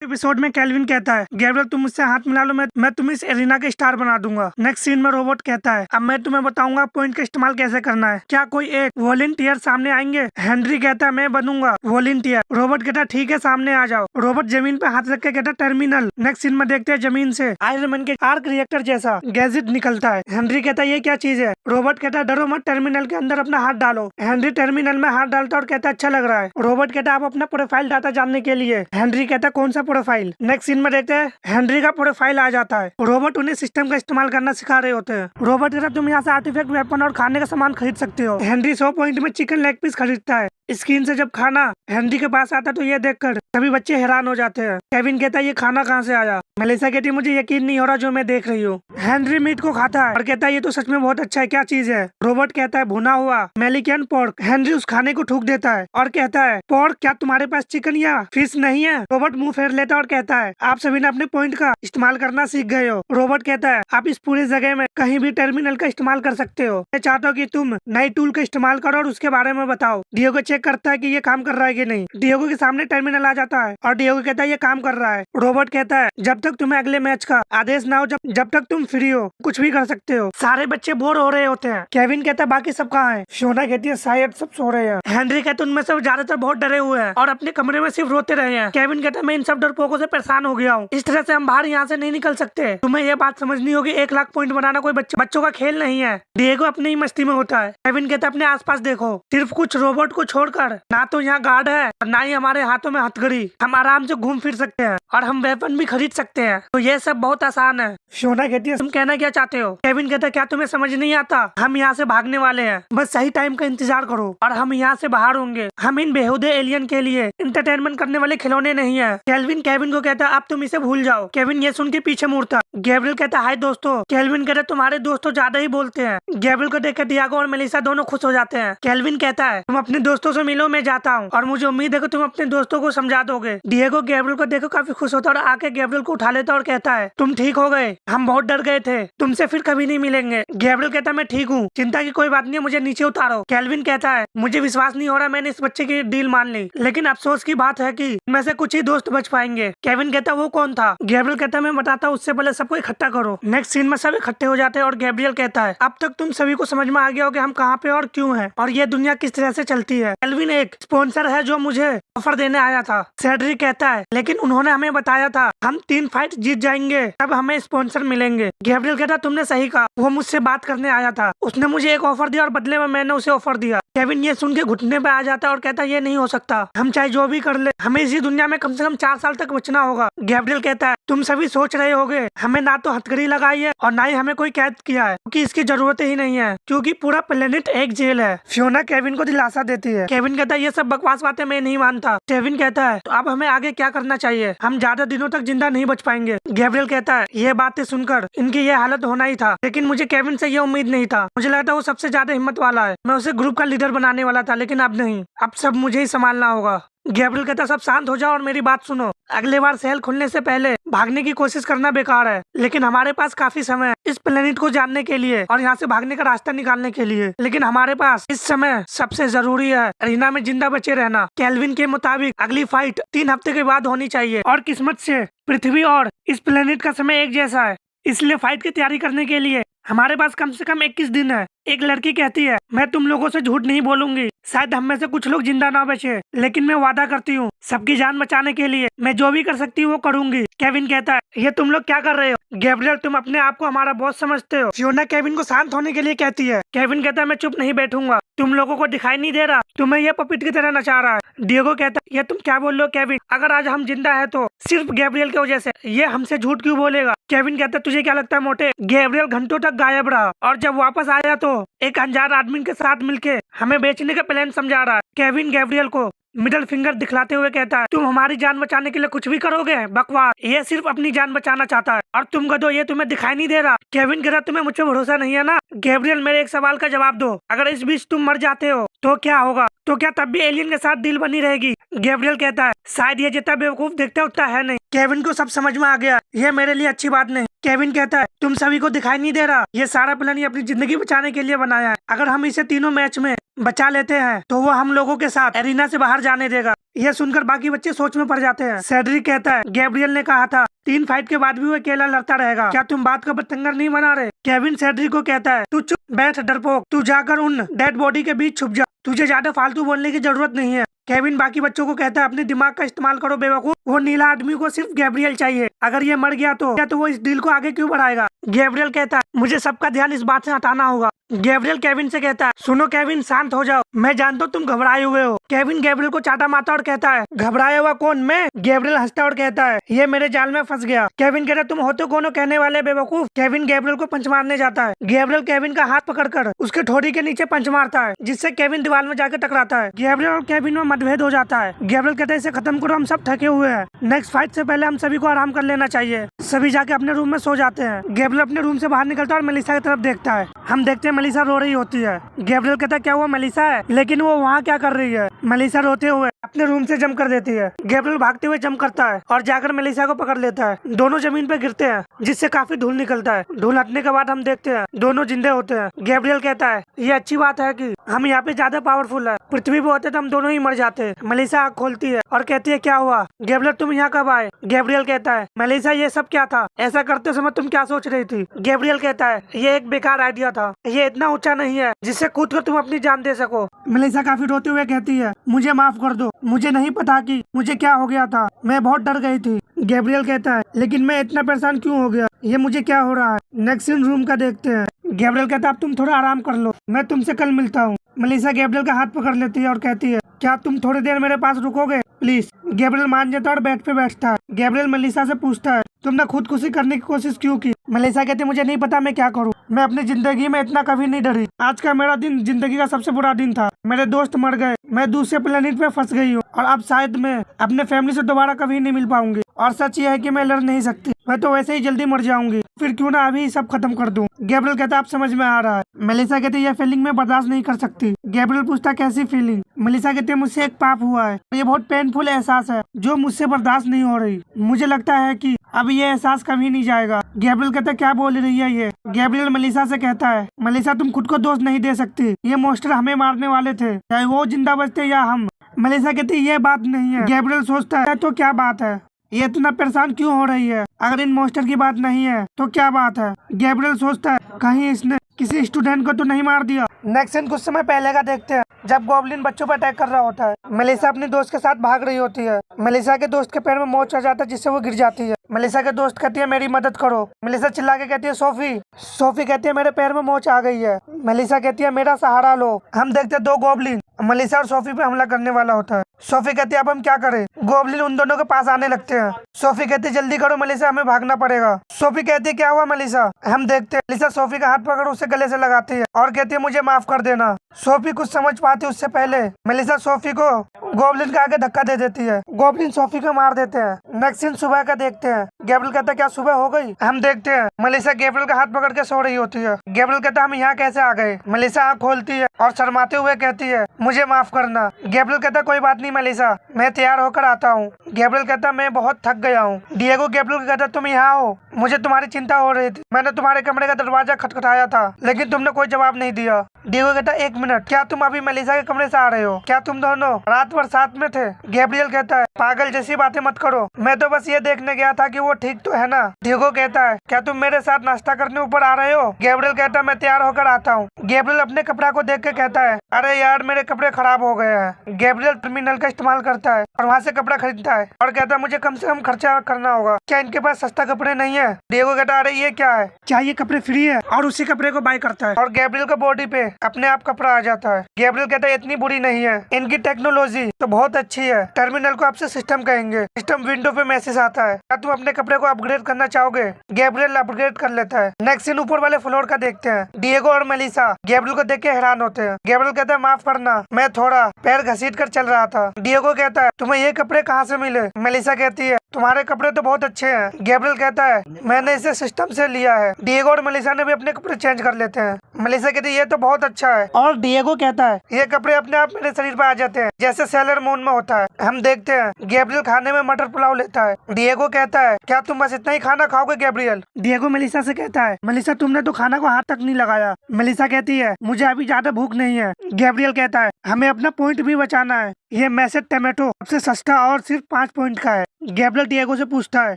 Episode में kelvin कहता है, गैब्रियल तुम मुझसे हाथ मिला लो, मैं तुम्हें इस एरिना के स्टार बना दूंगा। नेक्स्ट सीन में रोबोट कहता है, अब मैं तुम्हें बताऊंगा पॉइंट का इस्तेमाल कैसे करना है, क्या कोई एक वॉलंटियर सामने आएंगे। हेनरी कहता है, मैं बनूंगा वॉलंटियर। रोबोट कहता है, ठीक है सामने आ जाओ। रोबोट जमीन पे हाथ रख के कहता है, टर्मिनल। नेक्स्ट सीन में देखते हैं जमीन से आयरन मैन के आर्क रिएक्टर जैसा गैजेट निकलता है। हेनरी कहता है, ये क्या चीज है। रोबोट कहता है, डरो मत, टर्मिनल के अंदर अपना हाथ डालो। हेनरी टर्मिनल में हाथ डालता है और कहता है, अच्छा लग रहा है। रोबोट कहता है, आप अपना प्रोफाइल डाटा जानने के लिए। हेनरी कहता है, कौन सा प्रोफाइल। नेक्स्ट सीन में देखते हैं हेनरी का प्रोफाइल आ जाता है। रोबोट उन्हें सिस्टम का इस्तेमाल करना सिखा रहे होते हैं। रोबोट कहता है, तुम यहाँ से आर्टिफैक्ट, वेपन और खाने का सामान खरीद सकते हो। हेनरी 100 पॉइंट में चिकन लेग पीस खरीदता है। स्क्रीन से जब खाना हेनरी के पास आता है तो ये देखकर सभी बच्चे हैरान हो जाते हैं। केविन कहता है, ये खाना कहाँ से आया। मेलिसा कहती है, मुझे यकीन नहीं हो रहा जो मैं देख रही हूँ। हेनरी मीट को खाता है और कहता है, ये तो सच में बहुत अच्छा है, क्या चीज है। रोबोट कहता है, भुना हुआ मेलिकन पोर्क। हेनरी उस खाने को थूक देता है और कहता है, पोर्क, क्या तुम्हारे पास चिकन या फिश नहीं है। रोबोट मुंह फेर लेता है और कहता है, आप सभी ने अपने पॉइंट का इस्तेमाल करना सीख गए हो। रोबोट कहता है, आप इस पूरे जगह में कहीं भी टर्मिनल का इस्तेमाल कर सकते हो। मैं चाहता हूँ कि तुम नई टूल का इस्तेमाल करो और उसके बारे में बताओ। डिएगो चेक करता है कि ये काम कर रहा है कि नहीं। डिएगो के सामने टर्मिनल आ जाता है और डिएगो कहता है, ये काम कर रहा है। रोबोट कहता है, जब तक तुम्हें अगले मैच का आदेश ना हो, जब तक तुम फ्री हो, कुछ भी कर सकते हो। सारे बच्चे बोर हो रहे होते हैं। केविन कहता है, बाकी सब कहाँ हैं। फियोना कहती है, शायद सब सो रहे हैं। हेनरी कहते हैं, उनमें से ज्यादातर बहुत डरे हुए हैं और अपने कमरे में सिर्फ रोते रहे हैं। केविन कहता है, मैं इन सब डरपोकों से परेशान हो गया हूँ, इस तरह से हम बाहर यहाँ से नहीं निकल सकते। तुम्हें ये बात समझनी होगी, 1 लाख पॉइंट बनाना कोई बच्चों का खेल नहीं है। डिएगो अपनी ही मस्ती में होता है। केविन कहता है, अपने आसपास देखो, सिर्फ कुछ रोबोट को छोड़कर ना तो यहाँ गार्ड है और ना ही हमारे हाथों में हथकड़ी। हम आराम से घूम फिर सकते हैं और हम वेपन भी खरीद सकते हैं, तो ये सब बहुत आसान है। फियोना कहती है, तुम कहना क्या चाहते हो। केविन कहता है, क्या तुम्हें समझ नहीं आता, हम यहाँ से भागने वाले हैं, बस सही टाइम का इंतजार करो और हम यहाँ से बाहर होंगे। हम इन बेहुदे एलियन के लिए एंटरटेनमेंट करने वाले खिलौने नहीं है। केविन को कहता है, अब तुम इसे भूल जाओ। केविन ये सुन के पीछे मुड़ता। गैब्रियल कहता है, हाय दोस्तों। केविन कहता है, तुम्हारे दोस्तों ज्यादा ही बोलते हैं। गैब्रियल को देखकर डिएगो और मेलिसा दोनों खुश हो जाते हैं। केविन कहता है, तुम अपने दोस्तों से मिलो, मैं जाता हूँ और मुझे उम्मीद है कि तुम अपने दोस्तों को समझा दोगे। डिएगो गैब्रियल को देखकर काफी खुश होता है और आके गैब्रियल को उठा लेता और कहता है, तुम ठीक हो गए, हम बहुत डर गए थे, तुमसे फिर कभी नहीं मिलेंगे। गैब्रियल कहता है, मैं ठीक हूँ, चिंता की कोई बात नहीं, मुझे नीचे उतारो। केविन कहता है, मुझे विश्वास नहीं हो रहा मैंने इस बच्चे की डील मान ली, लेकिन अफसोस की बात है कि इनमें से कुछ ही दोस्त बच पाएंगे। केविन कहता है, वो कौन था। गैब्रियल कहता है, मैं बताता हूँ, उससे पहले सबको इकट्ठा करो। नेक्स्ट सीन में सब इकट्ठे हो जाते हैं और गैब्रियल कहता है, अब तक तुम सभी को समझ में आ गया हो कि हम कहाँ पे और क्यों हैं और ये दुनिया किस तरह से चलती है। केविन एक स्पॉन्सर है जो मुझे ऑफर देने आया था। सेड्रिक कहता है, लेकिन उन्होंने हमें बताया था हम 3 फाइट जीत जाएंगे तब हमें स्पॉन्सर मिलेंगे। गैब्रियल कहता है, तुमने सही कहा, वो मुझसे बात करने आया था, उसने मुझे एक ऑफर दिया और बदले में मैंने उसे ऑफर दिया। केविन ये सुन के घुटने पे आ जाता है और कहता है, ये नहीं हो सकता, हम चाहे जो भी कर ले, हमें इसी दुनिया में कम से कम 4 साल तक बचना होगा। गैब्रियल कहता है, तुम सभी सोच रहे होगे हमें ना तो हथकड़ी लगाई है और ना ही हमें कोई कैद किया है, क्योंकि इसकी जरूरत ही नहीं है, क्योंकि पूरा प्लेनेट एक जेल है। फियोना केविन को दिलासा देती है। केविन कहता है, ये सब बकवास बातें मैं नहीं मानता। केविन कहता है, तो अब हमें आगे क्या करना चाहिए, हम ज्यादा दिनों तक जिंदा नहीं बच पाएंगे। गैब्रियल कहता है, ये बातें सुनकर इनकी ये हालत होना ही था, लेकिन मुझे केविन से ये उम्मीद नहीं था, मुझे लगता वो सबसे ज्यादा हिम्मत वाला है, मैं उसे ग्रुप का लीडर बनाने वाला था, लेकिन अब नहीं, अब सब मुझे ही संभालना होगा। गैब्रियल कहता, सब शांत हो जाओ और मेरी बात सुनो, अगले बार सेल खुलने से पहले भागने की कोशिश करना बेकार है, लेकिन हमारे पास काफी समय है इस प्लेनेट को जानने के लिए और यहाँ से भागने का रास्ता निकालने के लिए, लेकिन हमारे पास इस समय सबसे जरूरी है एरिना में जिंदा बचे रहना। केल्विन के मुताबिक अगली फाइट 3 हफ्ते के बाद होनी चाहिए और किस्मत से पृथ्वी और इस प्लेनेट का समय एक जैसा है, इसलिए फाइट की तैयारी करने के लिए हमारे पास कम से कम 21 दिन है। एक लड़की कहती है, मैं तुम लोगों से झूठ नहीं बोलूंगी, शायद हम में से कुछ लोग जिंदा ना बचे, लेकिन मैं वादा करती हूँ सबकी जान बचाने के लिए मैं जो भी कर सकती हूँ वो करूंगी। केविन कहता है, ये तुम लोग क्या कर रहे हो। गैब्रियल, तुम अपने आप को हमारा बॉस समझते हो। फियोना केविन को शांत होने के लिए कहती है। केविन कहता है, मैं चुप नहीं बैठूंगा, तुम लोगों को दिखाई नहीं दे रहा, तुम्हें ये पपिट की तरह नचा रहा है। डिएगो कहता है, ये तुम क्या बोल रहे हो केविन, अगर आज हम जिंदा है तो सिर्फ गैब्रियल की वजह से, ये हमसे झूठ क्यों बोलेगा। केविन कहता है, तुझे क्या लगता है मोटे, गैब्रियल घंटों तक गायब रहा और जब वापस आया तो एक अनजान आदमी के साथ मिलके हमें बेचने का प्लान समझा रहा है। केविन गैब्रियल को मिडिल फिंगर दिखलाते हुए कहता है, तुम हमारी जान बचाने के लिए कुछ भी करोगे, बकवास, ये सिर्फ अपनी जान बचाना चाहता है और तुम गधो, ये तुम्हें दिखाई नहीं दे रहा। केविन कह रहा, तुम्हें मुझ पे भरोसा नहीं है ना। गैब्रियल, मेरे एक सवाल का जवाब दो, अगर इस बीच तुम मर जाते हो तो क्या होगा, तो क्या तब भी एलियन के साथ डील बनी रहेगी। गैब्रियल कहता है, शायद ये जितना बेवकूफ दिखता है उतना है नहीं। केविन को सब समझ में आ गया, ये मेरे लिए अच्छी बात नहीं। केविन कहता है, तुम सभी को दिखाई नहीं दे रहा, ये सारा प्लान अपनी जिंदगी बचाने के लिए बनाया है, अगर हम इसे तीनों मैच में बचा लेते हैं तो वो हम लोगों के साथ एरिना से बाहर जाने देगा। यह सुनकर बाकी बच्चे सोच में पड़ जाते हैं। सेड्रिक कहता है गैब्रियल ने कहा था 3 फाइट के बाद भी वो अकेला लड़ता रहेगा, क्या तुम बात को बतंगर नहीं बना रहे? केविन सेड्रिक को कहता है तू चुप बैठ डरपोक, तू जाकर उन डेड बॉडी के बीच छुप जा, तुझे ज्यादा फालतू बोलने की जरूरत नहीं है। केविन बाकी बच्चों को कहता है अपने दिमाग का इस्तेमाल करो बेवकूफ, वो नीला आदमी को सिर्फ गैब्रियल चाहिए, अगर ये मर गया तो वो इस डील को आगे क्यों बढ़ाएगा? गैब्रियल कहता है मुझे सबका ध्यान इस बात से हटाना होगा। गैब्रियल केविन से कहता है सुनो केविन शांत हो जाओ, मैं जानता हूँ तुम घबराए हुए हो। केविन गैब्रियल को चाटा मारता और कहता है घबराया हुआ कौन, मैं? गैब्रियल हंसता और कहता है ये मेरे जाल में फंस गया। केविन कहता है तुम होते कौन हो कहने वाले बेवकूफ। केविन गैब्रियल को पंच मारने जाता है। गैब्रियल केविन का हाथ पकड़कर उसके ठोड़ी के नीचे पंच मारता है, जिससे केविन दीवार में जाकर टकराता है। गैब्रियल और केविन में मतभेद हो जाता है। गैब्रियल कहता है इसे खत्म करो, हम सब थके हुए हैं, नेक्स्ट फाइट से पहले हम सभी को आराम कर लेना चाहिए। सभी जाके अपने रूम में सो जाते हैं। गैब्रियल अपने रूम से बाहर निकलता है और मेलिसा की तरफ देखता है। हम देखते हैं मेलिसा रो रही होती है। गैब्रियल कहता है क्या वो मेलिसा है, लेकिन वो वहाँ क्या कर रही है? मेलिसा रोते हुए अपने रूम से जंप कर देती है। गैब्रियल भागते हुए जंप करता है और जाकर मेलिसा को पकड़ लेता है। दोनों जमीन पे गिरते हैं, जिससे काफी धूल निकलता है। धूल हटने के बाद हम देखते हैं दोनों जिंदे होते हैं। गैब्रियल कहता है ये अच्छी बात है कि हम यहाँ पे ज्यादा पावरफुल है, पृथ्वी पे होते तो हम दोनों ही मर जाते। मेलिसा आँख खोलती है और कहती है क्या हुआ? गैब्रियल तुम यहाँ कब आए? गैब्रियल कहता है मेलिसा ये सब क्या था, ऐसा करते समय तुम क्या सोच रही थी? गैब्रियल कहता है ये एक बेकार आइडिया था, ये इतना ऊंचा नहीं है जिससे कूद कर तुम अपनी जान दे सको। मेलिसा काफी रोते हुए कहती है मुझे माफ कर दो, मुझे नहीं पता कि मुझे क्या हो गया था, मैं बहुत डर गई थी। गैब्रियल कहता है लेकिन मैं इतना परेशान क्यों हो गया, ये मुझे क्या हो रहा है? नेक्स्ट सीन रूम का देखते हैं। गैब्रियल कहता है अब तुम थोड़ा आराम कर लो, मैं तुमसे कल मिलता हूँ। मेलिसा गैब्रियल का हाथ पकड़ लेती है और कहती है क्या तुम थोड़ी देर मेरे पास रुकोगे प्लीज? गैब्रियल मान जाता है और बेड पे बैठता है। गैब्रियल मेलिसा से पूछता है तुमने खुदकुशी करने की कोशिश क्यों की? मेलिसा कहती है मुझे नहीं पता मैं क्या करूं, मैं अपनी जिंदगी में इतना कभी नहीं डरी। आज का मेरा दिन जिंदगी का सबसे बुरा दिन था, मेरे दोस्त मर गए, मैं दूसरे प्लेनेट पे फंस गई हूँ और अब शायद मैं अपने फैमिली से दोबारा कभी नहीं मिल पाऊंगी। और सच ये है कि मैं लड़ नहीं सकती, मैं तो वैसे ही जल्दी मर जाऊंगी, फिर क्यों ना अभी सब खत्म कर दूं। गैब्रियल कहता है अब समझ में आ रहा है। मेलिसा कहती है यह फीलिंग मैं बर्दाश्त नहीं कर सकती। गैब्रियल पूछता कैसी फीलिंग? मेलिसा कहती है मुझसे एक पाप हुआ है, ये बहुत पेनफुल एहसास है जो मुझसे बर्दाश्त नहीं हो रही, मुझे लगता है कि अब ये एहसास कभी नहीं जाएगा। गैब्रियल कहता है क्या बोल रही है ये? गैब्रियल मेलिसा से कहता है मेलिसा तुम खुद को दोष नहीं दे सकती, ये मॉन्स्टर हमें मारने वाले थे, चाहे वो जिंदा बचते या हम। मेलिसा कहती है ये बात नहीं है। गैब्रियल सोचता है तो क्या बात है, ये इतना परेशान क्यों हो रही है? अगर इन मॉन्स्टर की बात नहीं है तो क्या बात है? गैब्रियल सोचता है कहीं इसने किसी स्टूडेंट को तो नहीं मार दिया। नेक्स्ट सीन कुछ समय पहले का देखते हैं, जब गॉब्लिन बच्चों पर अटैक कर रहा होता है। मेलिसा अपने दोस्त के साथ भाग रही होती है। मेलिसा के दोस्त के पैर में मोच आ जाता है, जिससे वो गिर जाती है। मेलिसा के दोस्त कहती है मेरी मदद करो। मेलिसा चिल्ला के कहती है सोफी। सोफी कहती है मेरे पैर में मोच आ गई है। मेलिसा कहती है मेरा सहारा लो। हम देखते हैं 2 गॉब्लिन मेलिसा और सोफी पे हमला करने वाला होता है। सोफी कहती है अब हम क्या करें? गॉब्लिन उन दोनों के पास आने लगते हैं। सोफी कहती है जल्दी करो मेलिसा, हमें भागना पड़ेगा। सोफी कहती है क्या हुआ मेलिसा? हम देखते हैं मेलिसा सोफी का हाथ पकड़ उसे गले से लगाती है और कहती है मुझे माफ कर देना। सोफी कुछ समझ पाती उससे पहले मेलिसा सोफी को गॉब्लिन के आगे धक्का दे देती है। गॉब्लिन सोफी को मार देते हैं। नेक्स्ट सीन सुबह का देखते हैं। गैब्रियल कहता है क्या सुबह हो गई? हम देखते हैं मेलिसा गैब्रियल का हाथ पकड़ के सो रही होती है। गैब्रियल कहता है हम यहाँ कैसे आ गए? मेलिसा आँख खोलती है और शर्माते हुए कहती है मुझे माफ करना। गैब्रियल कहता है कोई बात नहीं मेलिसा, मैं तैयार होकर आता हूँ। गैब्रियल कहता है मैं बहुत थक गया हूँ। डिएगो गैब्रियल कहता है तुम यहाँ हो, मुझे तुम्हारी चिंता हो रही थी, मैंने तुम्हारे कमरे का दरवाजा खटखटाया था लेकिन तुमने कोई जवाब नहीं दिया। डिएगो कहता है 1 मिनट, क्या तुम अभी मेलिसा के कमरे से आ रहे हो? क्या तुम दोनों रात भर साथ में थे? गैब्रियल कहता है पागल जैसी बातें मत करो, मैं तो बस ये देखने गया था कि वो ठीक तो है ना। डिएगो कहता है क्या तुम मेरे साथ नाश्ता करने ऊपर आ रहे हो? गैब्रियल कहता है मैं तैयार होकर आता हूँ। गैब्रियल अपने कपड़ा को देख के कहता है अरे यार मेरे कपड़े खराब हो गए हैं। गैब्रियल टर्मिनल का इस्तेमाल करता है और वहाँ से कपड़ा खरीदता है और कहता है मुझे कम से कम खर्चा करना होगा, क्या इनके पास सस्ता कपड़े नहीं है? डिएगो कहता है अरे ये क्या है, क्या ये कपड़े फ्री है? और उसी कपड़े को बाय करता है और गैब्रियल के बॉडी पे अपने आप कपड़ा आ जाता है। गैब्रियल कहता है इतनी बुरी नहीं है, इनकी टेक्नोलॉजी तो बहुत अच्छी है। टर्मिनल को आपसे सिस्टम कहेंगे। सिस्टम विंडो पे मैसेज आता है क्या तुम अपने कपड़े को अपग्रेड करना चाहोगे? गैब्रियल अपग्रेड कर लेता है। नेक्स्ट सीन ऊपर वाले फ्लोर का देखते हैं। डिएगो और मेलिसा गैब्रियल को देख के हैरान होते हैं। गैब्रियल कहता है माफ करना, मैं थोड़ा पैर घसीट कर चल रहा था। डिएगो कहता है तुम्हें ये कपड़े कहाँ से मिले? मेलिसा कहती है तुम्हारे कपड़े तो बहुत अच्छे हैं। गैब्रियल कहता है मैंने इसे सिस्टम से लिया है। डिएगो और मेलिसा ने भी अपने कपड़े चेंज कर लेते हैं। मेलिसा कहती है ये तो बहुत अच्छा है। और डिएगो कहता है ये कपड़े अपने आप मेरे शरीर पे आ जाते हैं जैसे सेलर मून में होता है। हम देखते हैं गैब्रियल खाने में मटर पुलाव लेता है। डिएगो कहता है क्या तुम बस इतना ही खाना खाओगे गैब्रियल? डिएगो मेलिसा से कहता है मेलिसा तुमने तो खाना को हाथ तक नहीं लगाया। मेलिसा कहती है मुझे अभी ज्यादा भूख नहीं है। गैब्रियल कहता है हमें अपना पॉइंट भी बचाना है। ये मैसेज टमाटो सबसे सस्ता और सिर्फ 5 पॉइंट का है। गैब्रियल डिएगो से पूछता है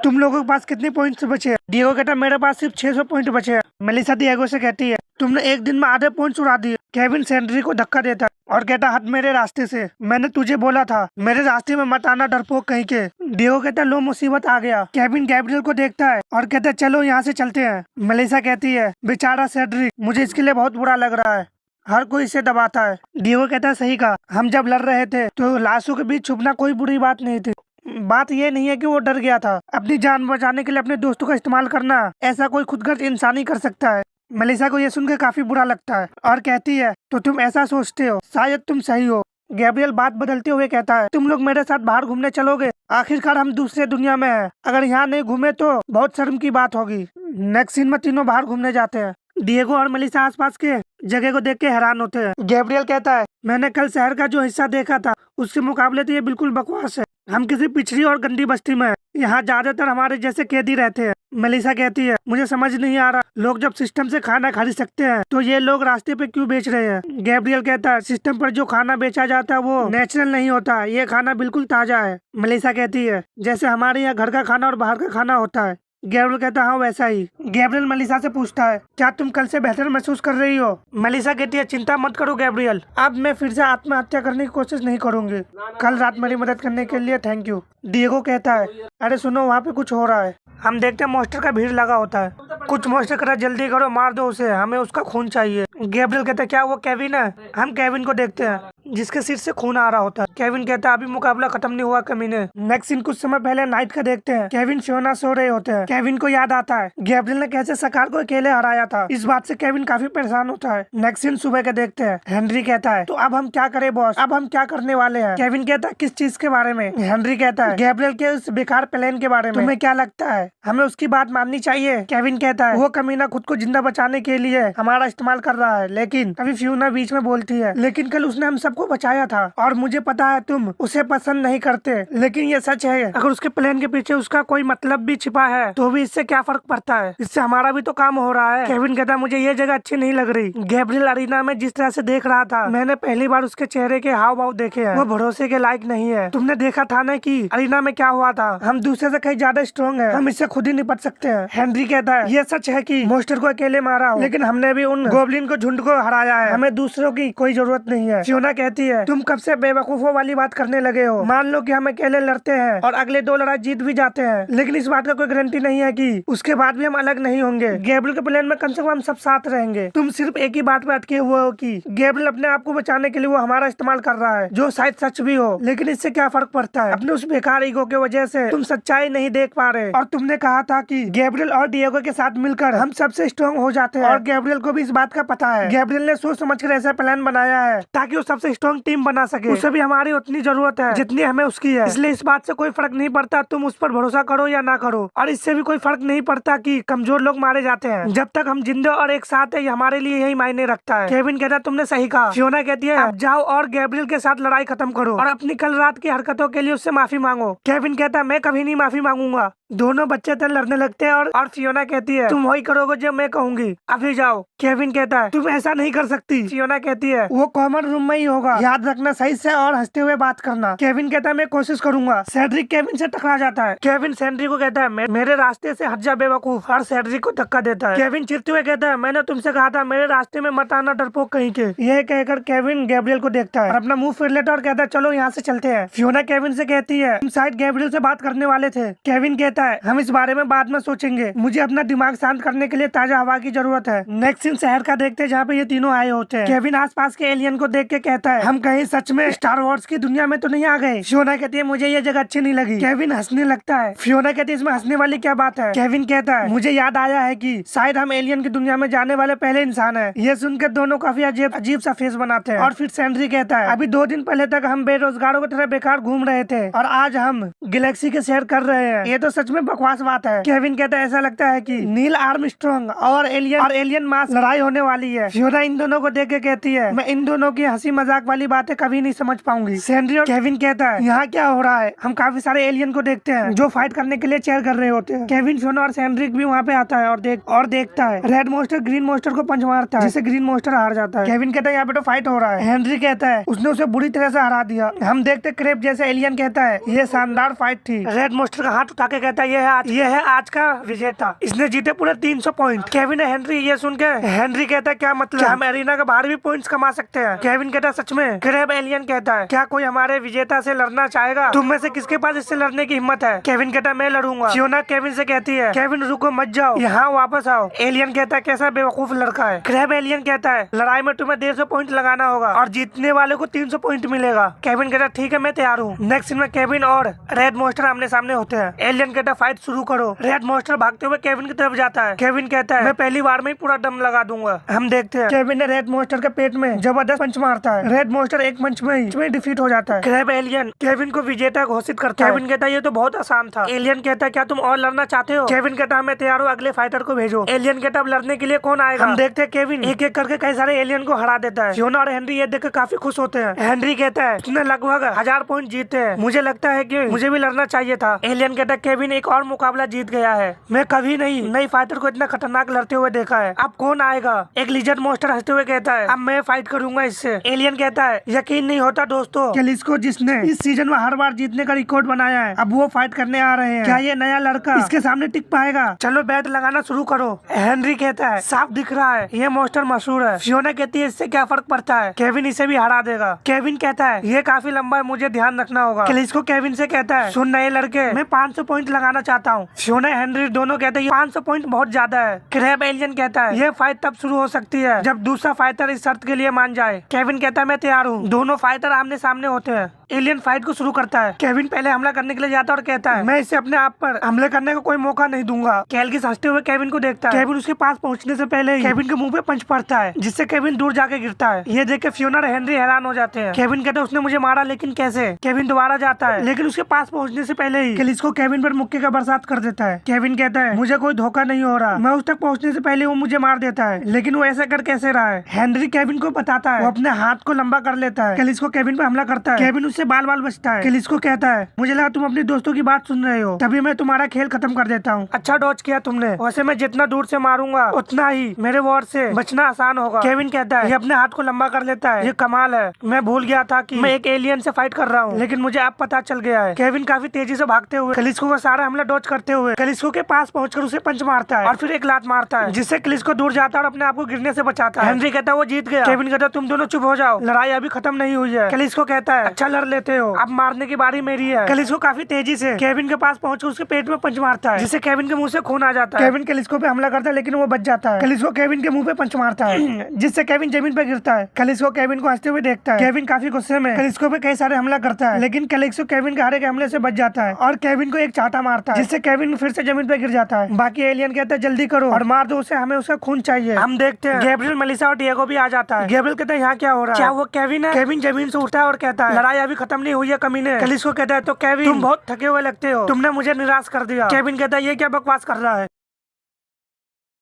तुम लोगों के पास कितने पॉइंट्स बचे हैं? डिएगो कहता है मेरे पास सिर्फ 600 पॉइंट बचे हैं। मेलिसा डिएगो से कहती है तुमने एक दिन में आधे पॉइंट्स उड़ा दिए। केविन सैंड्री को धक्का देता है और कहता हट मेरे रास्ते से, मैंने तुझे बोला था मेरे रास्ते में मत आना डरपोक कहीं के। डिएगो कहता है लो मुसीबत आ गया। केविन गैब्रियल को देखता है और कहता है चलो यहाँ से चलते हैं। मेलिसा कहती है बेचारा सेड्रिक, मुझे इसके लिए बहुत बुरा लग रहा है, हर कोई इसे दबाता है। डिएगो कहता है सही कहा, हम जब लड़ रहे थे तो लाशों के बीच छुपना कोई बुरी बात नहीं थी। बात ये नहीं है कि वो डर गया था, अपनी जान बचाने के लिए अपने दोस्तों का इस्तेमाल करना ऐसा कोई खुदगर्ज इंसान ही कर सकता है। मेलिसा को ये सुन के काफी बुरा लगता है और कहती है तो तुम ऐसा सोचते हो, शायद तुम सही हो। गैब्रियल बात बदलते हुए कहता है तुम लोग मेरे साथ बाहर घूमने चलोगे? आखिरकार हम दूसरे दुनिया में हैं, अगर यहाँ नहीं घूमे तो बहुत शर्म की बात होगी। नेक्स्ट सीन में तीनों बाहर घूमने जाते हैं। डिएगो और मेलिसा आसपास के जगह को देख के हैरान होते हैं। गैब्रियल कहता है मैंने कल शहर का जो हिस्सा देखा था उसके मुकाबले तो ये बिल्कुल बकवास है। हम किसी पिछड़ी और गंदी बस्ती में हैं, यहाँ ज्यादातर हमारे जैसे कैदी रहते हैं। मेलिसा कहती है मुझे समझ नहीं आ रहा, लोग जब सिस्टम से खाना खरीद सकते हैं तो ये लोग रास्ते पे क्यों बेच रहे हैं? गैब्रियल कहता है सिस्टम पर जो खाना बेचा जाता है वो नेचुरल नहीं होता, ये खाना बिल्कुल ताजा है। मेलिसा कहती है जैसे हमारे यहाँ घर का खाना और बाहर का खाना होता है। गैब्रियल कहता है हाँ वैसा ही। गैब्रियल मेलिसा से पूछता है क्या तुम कल से बेहतर महसूस कर रही हो? मेलिसा कहती है चिंता मत करो गैब्रियल, अब मैं फिर से आत्महत्या करने की कोशिश नहीं करूंगी। कल रात मेरी मदद करने के लिए थैंक यू। डिएगो कहता है अरे सुनो वहाँ पे कुछ हो रहा है। हम देखते हैं मॉन्स्टर का भीड़ लगा होता है। कुछ मॉन्स्टर करा जल्दी करो मार दो उसे, हमें उसका खून चाहिए। गैब्रियल कहता है क्या वो केविन है? हम केविन को देखते हैं जिसके सिर से खून आ रहा होता है। केविन कहता है अभी मुकाबला खत्म नहीं हुआ कमीने। नेक्स्ट सीन कुछ समय पहले नाइट का देखते हैं। केविन फियोना सो रहे होते हैं। केविन को याद आता है गैब्रियल ने कैसे सकार को अकेले हराया था, इस बात से केविन काफी परेशान होता है। नेक्स्ट सीन सुबह का देखते हैं। हेनरी कहता है तो अब हम क्या करें बॉस, अब हम क्या करने वाले हैं? केविन कहता है किस चीज के बारे में? हेनरी कहता है गैब्रियल के उस बेकार प्लान के बारे में। तुम्हें क्या लगता है हमें उसकी बात माननी चाहिए? केविन कहता है वो कमीना खुद को जिंदा बचाने के लिए हमारा इस्तेमाल कर रहा है, लेकिन अभी फियोना बीच में बोलती है लेकिन कल उसने हम सबको बचाया था और मुझे पता है तुम उसे पसंद नहीं करते, लेकिन ये सच है अगर उसके प्लान के पीछे उसका कोई मतलब भी छिपा है तो भी इससे क्या फर्क पड़ता है, इससे हमारा भी तो काम हो रहा है। केविन कहता है मुझे ये जगह अच्छी नहीं लग रही। गैब्रियल अरीना में जिस तरह से देख रहा था मैंने पहली बार उसके चेहरे के हाव भाव देखे हैं, वो भरोसे के लायक नहीं है। तुमने देखा था ना कि अरीना में क्या हुआ था, हम दूसरे से कहीं ज्यादा स्ट्रॉन्ग है, हम इससे खुद ही निपट सकते हैं। हेनरी कहता है ये सच है कि मॉन्स्टर को अकेले मारा हो, लेकिन हमने भी उन गोबलिन को झुंड को हराया है, हमें दूसरों की कोई जरूरत नहीं है। फियोना कहती है तुम कब से बेवकूफों वाली बात करने लगे हो, मान लो कि हम अकेले लड़ते हैं और अगले 2 लड़ाई जीत भी जाते हैं, लेकिन इस बात का कोई गारंटी नहीं है कि उसके बाद भी हम अलग नहीं होंगे। गैब्रियल के प्लान में कम से कम हम सब साथ रहेंगे। तुम सिर्फ एक ही बात पे अटके हुए हो कि गैब्रियल अपने आप को बचाने के लिए वो हमारा इस्तेमाल कर रहा है, जो शायद सच भी हो, लेकिन इससे क्या फर्क पड़ता है? अपने उस बेकार ईगो की वजह से तुम सच्चाई नहीं देख पा रहे। और तुमने कहा था कि गैब्रियल और डिएगो के साथ मिलकर हम सबसे स्ट्रॉन्ग हो जाते हैं, और गैब्रियल को भी इस बात का पता है। गैब्रियल ने सोच समझ कर ऐसा प्लान बनाया है ताकि वो सबसे स्ट्रॉन्ग टीम बना सके। उसे भी हमारी उतनी जरूरत है जितनी हमें उसकी है, इसलिए इस बात से कोई फर्क नहीं पड़ता तुम उस पर भरोसा करो या ना करो, और इससे भी कोई फर्क नहीं पड़ता कि कमजोर लोग मारे जाते हैं। जब तक हम जिंदा और एक साथ है, ये हमारे लिए यही मायने रखता है। केविन कहता है तुमने सही कहा। फियोना कहती है अब जाओ और गैब्रियल के साथ लड़ाई खत्म करो और अपनी कल रात की हरकतों के लिए उससे माफी मांगो। केविन कहता है मैं कभी नहीं माफी मांगूंगा। दोनों बच्चे तो लड़ने लगते हैं और फियोना कहती है तुम वही करोगे जो मैं कहूंगी, अभी जाओ। केविन कहता है तुम ऐसा नहीं कर सकती। फियोना कहती है वो कॉमन रूम में ही होगा, याद रखना सही से और हंसते हुए बात करना। केविन कहता है मैं कोशिश करूंगा। सेड्रिक केविन से टकरा जाता है। केविन सेड्रिक को कहता है मेरे रास्ते से हट जा बेवकूफ, और सेड्रिक को धक्का देता है। केविन चिढ़ते हुए कहता है मैंने तुमसे कहा था मेरे रास्ते में मत आना डरपोक कहीं के। यह कहकर केविन गैब्रियल को देखता है और अपना मुंह फेर लेता है और कहता है चलो यहाँ से चलते हैं। फियोना केविन से कहती है तुम शायद गैब्रियल से बात करने वाले थे। केविन कहता है हम इस बारे में बाद में सोचेंगे, मुझे अपना दिमाग शांत करने के लिए ताजा हवा की जरूरत है। नेक्स्ट सीन शहर का देखते हैं जहाँ पे ये तीनों आए होते हैं। केविन आसपास के एलियन को देख के कहता है हम कहीं सच में स्टार वॉर्स की दुनिया में तो नहीं आ गए। फियोना कहती है मुझे ये जगह अच्छी नहीं लगी। केविन हंसने लगता है। फियोना कहती है इसमें हंसने वाली क्या बात है? केविन कहता है मुझे याद आया है कि शायद हम एलियन की दुनिया में जाने वाले पहले इंसान है। ये सुनकर दोनों काफी अजीब सा फेस बनाते हैं। और फिर सेंड्री कहता है अभी 2 दिन पहले तक हम बेरोजगारों की तरह बेकार घूम रहे थे और आज हम गैलेक्सी के सैर कर रहे हैं। ये तो सच सच में बकवास बात है। केविन कहता है ऐसा लगता है कि नील आर्मस्ट्रांग और एलियन मास लड़ाई होने वाली है। फियोना इन दोनों को देख के कहती है मैं इन दोनों की हंसी मजाक वाली बातें कभी नहीं समझ पाऊंगी। सैंडी और केविन कहता है यहाँ क्या हो रहा है, हम काफी सारे एलियन को देखते हैं जो फाइट करने के लिए चेयर कर रहे होते हैं। केविन, फियोना और सैंड्रिक भी वहाँ पे आता है और देखता है रेड मोस्टर ग्रीन मोस्टर को पंच मारता है जिससे ग्रीन मोस्टर हार जाता है। केविन कहता है यहाँ पे तो फाइट हो रहा है। हेनरी कहता है उसने उसे बुरी तरह से हरा दिया। हम देखते क्रेप जैसे एलियन कहता है ये शानदार फाइट थी। रेड मोस्टर का हाथ उठा के कहता है ये है आज का विजेता, इसने जीते पूरे 300 पॉइंट। केविन है हेनरी ये सुन के हेनरी कहता है क्या मतलब, हम एरिना के बाहर भी पॉइंट्स कमा सकते हैं। केविन कहता है सच में। क्रेब एलियन कहता है क्या कोई हमारे विजेता से लड़ना चाहेगा, तुम में से किसके पास इससे लड़ने की हिम्मत है। केविन कहता है मैं लड़ूंगा। फियोना केविन से कहती है केविन रुको मत जाओ, यहाँ वापस आओ। एलियन कहता है कैसा बेवकूफ लड़का है। क्रेब एलियन कहता है लड़ाई में तुम्हें 150 पॉइंट लगाना होगा और जीतने वाले को 300 पॉइंट मिलेगा। केविन कहता है ठीक है मैं तैयार हूँ। नेक्स्ट सीन में केविन और रेड मोस्टर आमने सामने होते हैं। एलियन कहता है फाइट शुरू करो। रेड मोस्टर भागते हुए केविन की तरफ जाता है। केविन कहता है मैं पहली बार में ही पूरा दम लगा दूंगा। हम देखते हैं केविन ने रेड मोस्टर के पेट में जबरदस्त पंच मारता है। रेड मोस्टर एक पंच में डिफीट हो जाता है। क्रेब एलियन केविन को विजेता घोषित करता है। केविन कहता है ये तो बहुत आसान था। एलियन कहता है क्या तुम और लड़ना चाहते हो। केविन कहता है मैं तैयार हूँ, अगले फाइटर को भेजो। एलियन कहता है अब लड़ने के लिए कौन आएगा। हम देखते हैं केविन एक एक करके कई सारे एलियन को हरा देता है। फियोना और हेनरी ये देखकर काफी खुश होते हैं। हेनरी कहता है तुमने लगभग 1000 पॉइंट जीते हैं, मुझे लगता है कि मुझे भी लड़ना चाहिए था। एलियन कहता है केविन एक और मुकाबला जीत गया है, मैं कभी नहीं नई फाइटर को इतना खतरनाक लड़ते हुए देखा है। अब कौन आएगा। एक लिजर्ड मोस्टर हंसते हुए कहता है अब मैं फाइट करूंगा इससे। एलियन कहता है यकीन नहीं होता दोस्तों, कैलिस्को जिसने इस सीजन में हर बार जीतने का रिकॉर्ड बनाया है अब वो फाइट करने आ रहे हैं, क्या ये नया लड़का इसके सामने टिक पाएगा। चलो बैट लगाना शुरू करो। हेनरी कहता है साफ दिख रहा है ये मोस्टर मशहूर है। फियोना कहती है इससे क्या फर्क पड़ता है, केविन इसे भी हरा देगा। केविन कहता है ये काफी लंबा है, मुझे ध्यान रखना होगा। कैलिस्को केविन से कहता है सुन नए लड़के मैं 500 पॉइंट लगाना चाहता हूँ। फियोना हेनरी दोनों कहते हैं 500 पॉइंट बहुत ज्यादा है। क्रेब एलियन कहता है ये फाइट तब शुरू हो सकती है जब दूसरा फाइटर इस शर्त के लिए मान जाए। केविन कहता है मैं तैयार हूँ। दोनों फाइटर आमने सामने होते हैं। एलियन फाइट को शुरू करता है। केविन पहले हमला करने के लिए जाता है और कहता है मैं इसे अपने आप पर हमले करने का कोई मौका नहीं दूंगा। कैलगिस हंसते हुए केविन को देखता है। केविन उसके पास पहुंचने से पहले ही केविन के मुंह पे पंच पड़ता है जिससे केविन दूर जाके गिरता है। ये देख के फियोना और हेनरी हैरान हो जाते हैं। केविन कहता है उसने मुझे मारा लेकिन कैसे। केविन दोबारा जाता है लेकिन उसके पास पहुंचने से पहले ही कैलिस्को केविन पर मुक्के का बरसात कर देता है। केविन कहता है मुझे कोई धोखा नहीं हो रहा, मैं उस तक पहुंचने से पहले वो मुझे मार देता है, लेकिन वो ऐसा कर कैसे रहा है। हेनरी केविन को बताता है, वो अपने हाथ को लंबा कर लेता है। कैलिस्को केविन पर हमला करता है। केविन उससे बाल बाल बचता है। कैलिस्को कहता है मुझे लगा तुम अपने दोस्तों की बात सुन रहे हो, तभी मैं तुम्हारा खेल खत्म कर देता हूँ। अच्छा डॉज किया तुमने, वैसे मैं जितना दूर से मारूंगा उतना ही मेरे वॉर से बचना आसान होगा। केविन कहता है ये अपने हाथ को लंबा कर लेता है, ये कमाल है, मैं भूल गया था कि मैं एक एलियन से फाइट कर रहा हूँ, लेकिन मुझे अब पता चल गया है। केविन काफी तेजी से भागते हुए कैलिस्को का सारा हमला डॉज करते हुए कैलिस्को के पास पहुंचकर उसे पंच मारता है और फिर एक लात मारता है जिससे कैलिस्को दूर जाता है और अपने आप को गिरने से बचाता है। हेनरी कहता है वो जीत गया। केविन कहता है तुम दोनों चुप हो जाओ, लड़ाई अभी खत्म नहीं हुई है। कैलिस्को कहता है अच्छा लड़ लेते हो, अब मारने की बारी मेरी है। कैलिस्को काफी तेजी से केविन के पास पहुंचकर उसके पेट में पंच मारता है जिससे केविन के मुंह से खून आ जाता है। केविन कैलिस्को पे हमला करता है लेकिन वो बच जाता है। कैलिस्को केविन के मुंह पे पंच मारता है जिससे केविन जमीन पे गिरता है। कैलिस्को केविन को हंसते हुए देखता है। केविन काफी गुस्से में कैलिस्को पे कई सारे हमला करता है लेकिन कैलिस्को केविन के हरे के हमले से बच जाता है और केविन को एक चाटा मारता है जिससे केविन फिर से जमीन पे गिर जाता है। बाकी एलियन कहता है जल्दी करो और मार दो उसे, हमें उसका खून चाहिए। हम देखते हैं गैब्रियल, मेलिसा और डिएगो भी आ जाता है। गैब्रियल कहता है यहाँ क्या हो रहा है, क्या वो केविन है। केविन जमीन से उठता है और कहता है लड़ाई अभी खत्म नहीं हुई है कमीने। कैलिस्को कहता है तो केविन तुम बहुत थके हुए लगते हो, तुमने मुझे निराश कर दिया। केविन कहता है ये क्या बकवास कर रहा है।